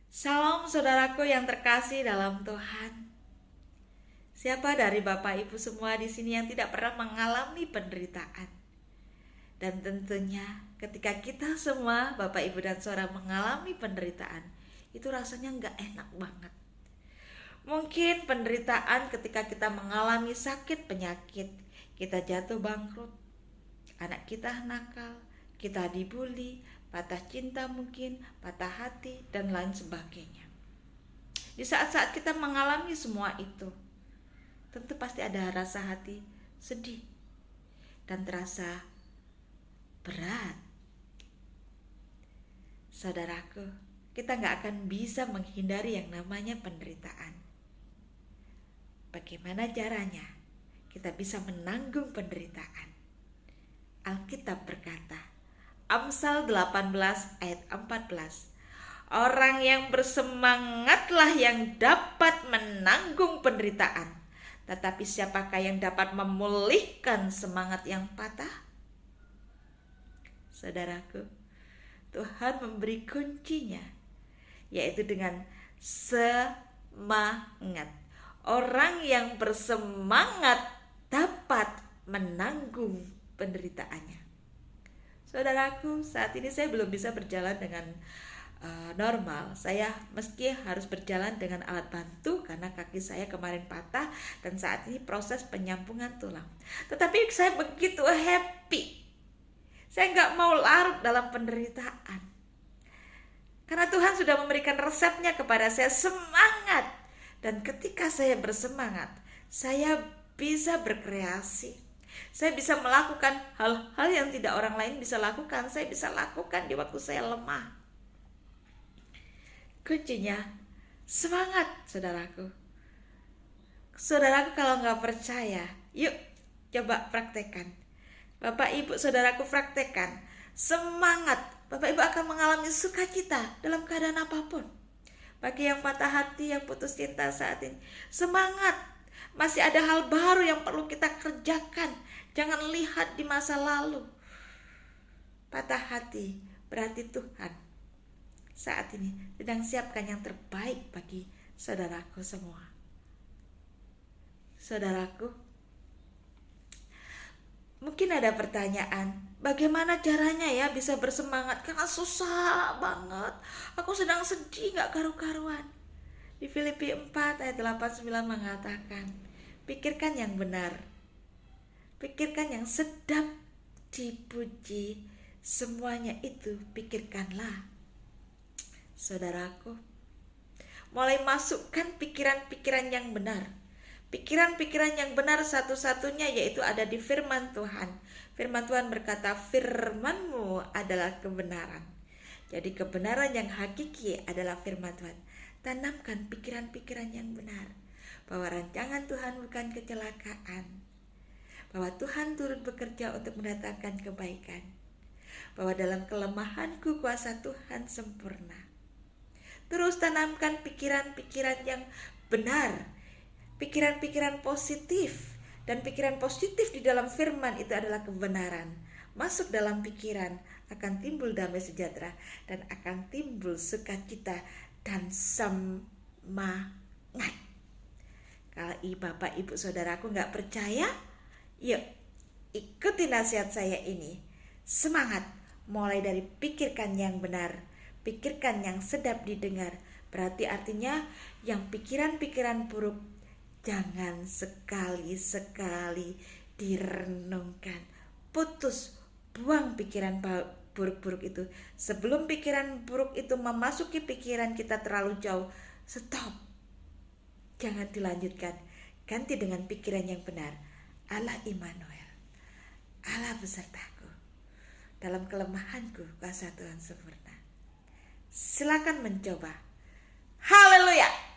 Salam saudaraku yang terkasih dalam Tuhan. Siapa dari Bapak Ibu semua di sini yang tidak pernah mengalami penderitaan? Dan tentunya ketika kita semua Bapak Ibu dan saudara mengalami penderitaan, itu rasanya nggak enak banget. Mungkin penderitaan ketika kita mengalami sakit penyakit, kita jatuh bangkrut, anak kita nakal, kita dibully, patah cinta mungkin, patah hati, dan lain sebagainya. Di saat-saat kita mengalami semua itu, tentu pasti ada rasa hati sedih dan terasa berat. Saudaraku, kita gak akan bisa menghindari yang namanya penderitaan. Bagaimana caranya kita bisa menanggung penderitaan? Alkitab berkata, Amsal 18 ayat 14, orang yang bersemangatlah yang dapat menanggung penderitaan, tetapi siapakah yang dapat memulihkan semangat yang patah? Saudaraku, Tuhan memberi kuncinya, yaitu dengan semangat. Orang yang bersemangat dapat menanggung penderitaannya. Saudaraku, saat ini saya belum bisa berjalan dengan normal. Saya meski harus berjalan dengan alat bantu karena kaki saya kemarin patah dan saat ini proses penyambungan tulang. Tetapi saya begitu happy. Saya nggak mau larut dalam penderitaan. Karena Tuhan sudah memberikan resepnya kepada saya, semangat. Dan ketika saya bersemangat, saya bisa berkreasi. Saya bisa melakukan hal-hal yang tidak orang lain bisa lakukan. Saya bisa lakukan di waktu saya lemah. Kuncinya semangat, saudaraku. Saudaraku, kalau nggak percaya, yuk coba praktekkan. Bapak Ibu saudaraku, praktekkan. Semangat. Bapak Ibu akan mengalami sukacita dalam keadaan apapun. Bagi yang patah hati, yang putus cinta saat ini, semangat. Masih ada hal baru yang perlu kita kerjakan. Jangan lihat di masa lalu. Patah hati berarti Tuhan saat ini sedang siapkan yang terbaik bagi saudaraku semua. Saudaraku, mungkin ada pertanyaan, bagaimana caranya ya bisa bersemangat? Karena susah banget. Aku sedang sedih gak karu-karuan. Di Filipi 4 ayat 89 mengatakan, pikirkan yang benar, pikirkan yang sedap dipuji, semuanya itu pikirkanlah. Saudaraku, mulai masukkan pikiran-pikiran yang benar. Pikiran-pikiran yang benar satu-satunya yaitu ada di firman Tuhan. Firman Tuhan berkata, firman-Mu adalah kebenaran. Jadi kebenaran yang hakiki adalah firman Tuhan. Tanamkan pikiran-pikiran yang benar, bahwa rancangan Tuhan bukan kecelakaan, bahwa Tuhan turut bekerja untuk mendatangkan kebaikan, bahwa dalam kelemahanku kuasa Tuhan sempurna. Terus tanamkan pikiran-pikiran yang benar, pikiran-pikiran positif. Dan pikiran positif di dalam firman itu adalah kebenaran. Masuk dalam pikiran, akan timbul damai sejahtera dan akan timbul sukacita dan semangat. Kalau Bapak Ibu saudaraku gak percaya, yuk ikuti nasihat saya ini. Semangat, mulai dari pikirkan yang benar, pikirkan yang sedap didengar. Berarti artinya yang pikiran-pikiran buruk jangan sekali-sekali direnungkan. Putus, buang pikiran buruk-buruk itu. Sebelum pikiran buruk itu memasuki pikiran kita terlalu jauh, stop. Jangan dilanjutkan. Ganti dengan pikiran yang benar. Allah Immanuel, Allah besertaku. Dalam kelemahanku kuasa Tuhan sempurna. Silakan mencoba. Haleluya.